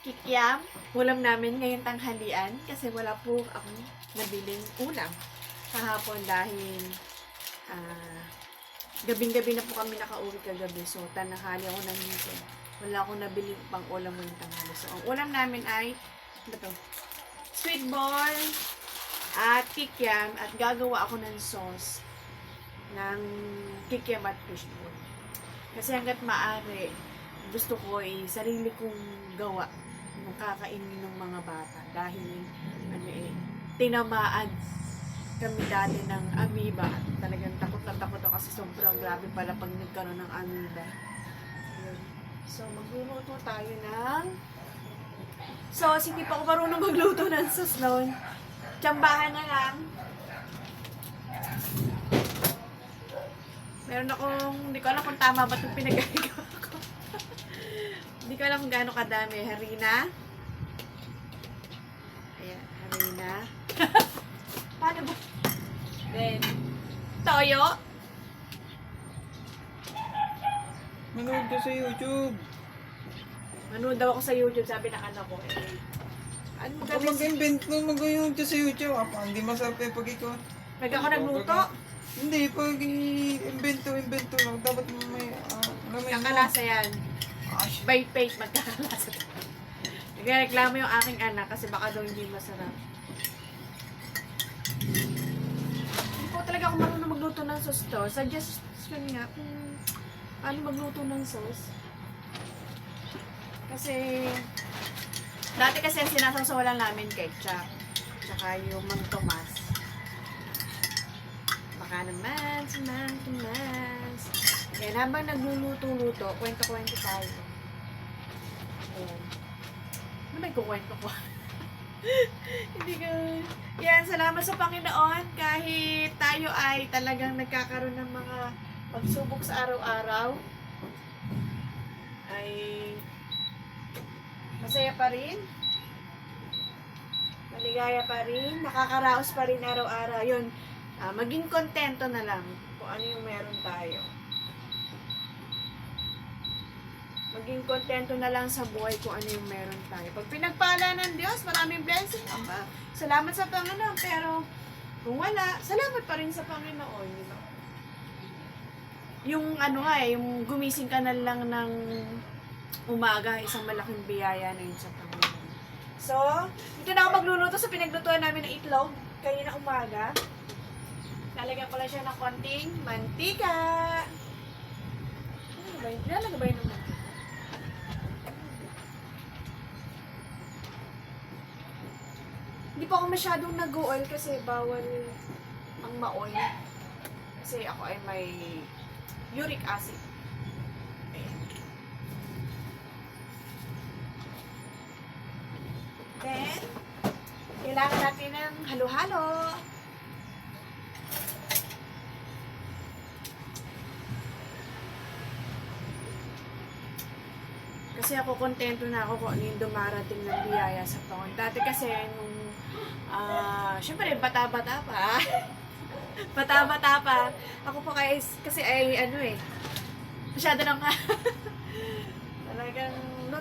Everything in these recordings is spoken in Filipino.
kikiam. Ulam namin ngayong tanghalian kasi wala po akong nabiling ulam kahapon dahil gabing-gabi na po kami nakauwi kagabi. So, tanahali ako nandito. Wala akong nabili pang ulam ngayong tanghali. So, ang ulam namin ay sweet ball at kikiam at gagawa ako ng sauce ng kikiam at fishball. Kasi hanggat maaari, gusto ko sarili kong gawa ng kakainin ng mga bata dahil tinamaan kami dati ng amoeba. Talagang takot na takot ako kasi sobrang grabe pala pag nagkaroon ng amoeba. So, magluluto tayo ng sauce. Hindi pa ako marunong magluto ng sauce noon. Tsambahan na lang. Meron akong, hindi ko alam kung tama ba itong pinagagawa ko. Hindi ko alam kung gaano kadami. Harina. Ayan, harina. Paano ba? Then, toyo. Manood ka sa YouTube. Manood daw ako sa YouTube, sabi ng anak ko. Ano mo Kung gawin? mag-invent mo, mag-invent ka sa YouTube. Hindi masarap yung pag ikaw. Pag ako nagluto, Hindi, pag invento lang. Dapat may, kakalasa yan. Ash. By fate, magkakalasa. Nagreklamo yung aking anak kasi baka daw hindi masarap. Hindi po talaga ako marunong magluto ng sauce to. Suggestion nga kung paano magluto ng sauce. Kasi, dati kasi sinasawsawalan namin ketchup. Tsaka yung Mang Tomas. Baka naman, si Mang Tomas. Yan, habang nagluluto-luto, kwento-kwento tayo. Ayan. Ano ba yung kukwento ko? Hindi ko... Yan, salamat sa Panginoon. Kahit tayo ay talagang nagkakaroon ng mga pagsubok sa araw-araw, ay masaya pa rin. Maligaya pa rin. Nakakaraos pa rin araw-araw. Yun, maging kontento na lang kung ano yung meron tayo. Maging kontento na lang sa buhay kung ano yung meron tayo. Pag pinagpala ng Diyos, maraming blessing. Aba, salamat sa Panginoon. Pero, kung wala, salamat pa rin sa Panginoon. You know? Yung yung gumising ka na lang ng umaga, isang malaking biyaya na yun sa Panginoon. So, dito na ako magluluto sa pinaglutuan namin ng itlog. Kanina umaga. Lalagyan ko lang siya ng konting mantika. Ano ba yun? Lalagyan ba yun ng mantika? Hindi po ako masyadong nag-oil kasi bawal ang ma-oil. Kasi ako ay may uric acid. Ayan. Then, kailangan natin ng halo-halo. Kasi ako kontento na ako kung ano yung dumarating ng biyaya sa Panginoon. Dati kasi nung syempre bata-bata pa. Bata-bata pa. Ako po kasi ay masyado nang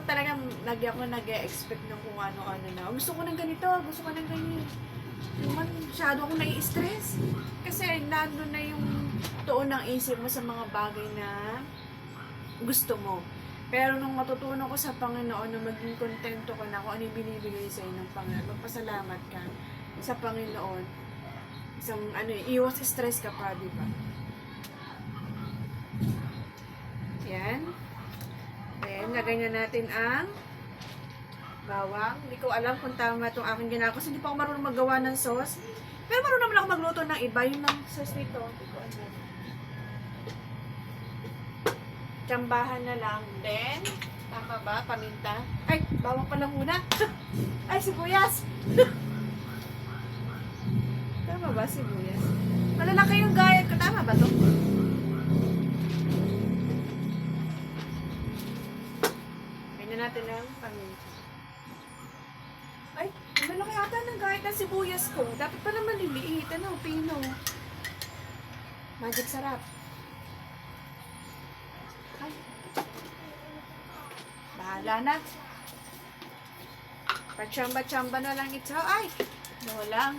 talagang lagi ako nag-expect ng kung ano-ano na. Gusto ko ng ganito, gusto ko ng ganyan. Masyado ako nai-stress. Kasi nandun na yung tuon ng isip mo sa mga bagay na gusto mo. Pero nung matutunan ko sa Panginoon na maging kontento ko na kung ano yung binibigay sa ng Panginoon, magpasalamat ka sa Panginoon. Isang iwas stress ka pa, di ba? Yan. Then, lagyan natin ang bawang. Hindi ko alam kung tama itong aking ginagawa kasi hindi pa ako marunong maggawa ng sauce. Pero marunong naman ako magluto ng iba. Yung ng sauce nito, hindi ko alam. Tsambahan na lang. Then, tama ba? Paminta. Ay, bawang pala muna. Ay, sibuyas. Tama ba, sibuyas? Malalaki yung gayat ko. Tama ba to? Kaya natin ang paminta. Ay, malaki ata ng gayat ng sibuyas ko. Dapat pala maliliit. Pino. Magic sarap. Ay. Bahala na. Pachamba-chamba na lang ito. Ay! Nawala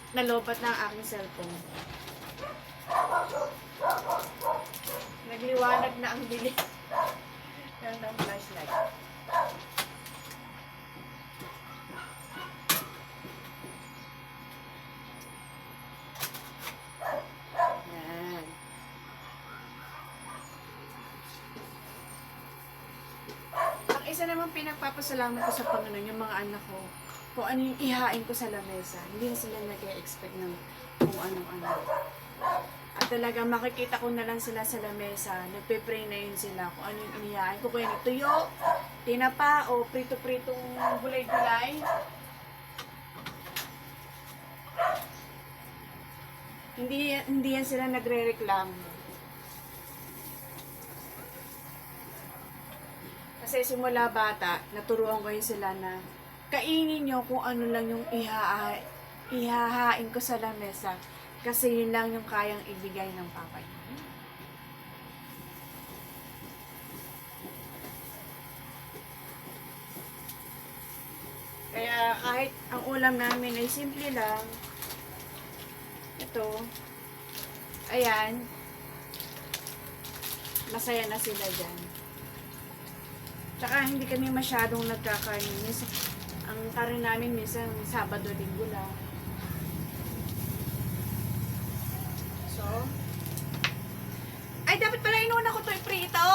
nalobat na ang aking cellphone. Nagliwanag na ang dilim. Yan ang flashlight. Yan. Ang isa naman pinagpapasalamat ko sa Panginoon, yung mga anak ko, kung ano yung ihain ko sa lamesa. Hindi na sila nag-expect ng kung ano-ano. At talaga makikita ko na lang sila sa lamesa, nagpe-pray na yun sila kung ano yung inihain ko. Kung yung tuyo, tinapa, o prito-pritong gulay-gulay. Hindi yan sila nagre-reklamo. Kasi simula bata, naturuan ko yun sila na kainin nyo kung ano lang yung ihahain ko sa lamesa. Kasi yun lang yung kayang ibigay ng papa niyo. Kaya kahit ang ulam namin ay simple lang, ito, ayan, masaya na sila dyan. Tsaka hindi kami masyadong nagkakain. Ang karin namin minsan Sabado, Linggo lang. So, ay dapat pala inuna ko to iprito.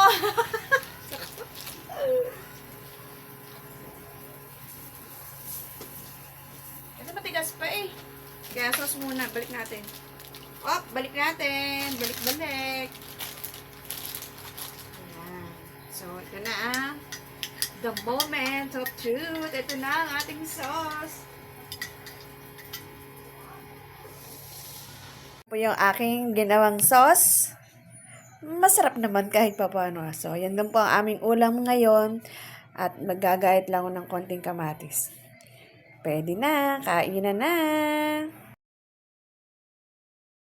Kasi matigas pa eh. Kaya sauce muna, balik natin. Balik natin. Balik-balik. Ayan. So, ito na the moment of truth. Ito na ang ating sauce. Po yung aking ginawang sauce. Masarap naman kahit papaano. So, yan lang po ang aming ulam ngayon. At magagayat lang ako ng konting kamatis. Pwede na. Kainan na.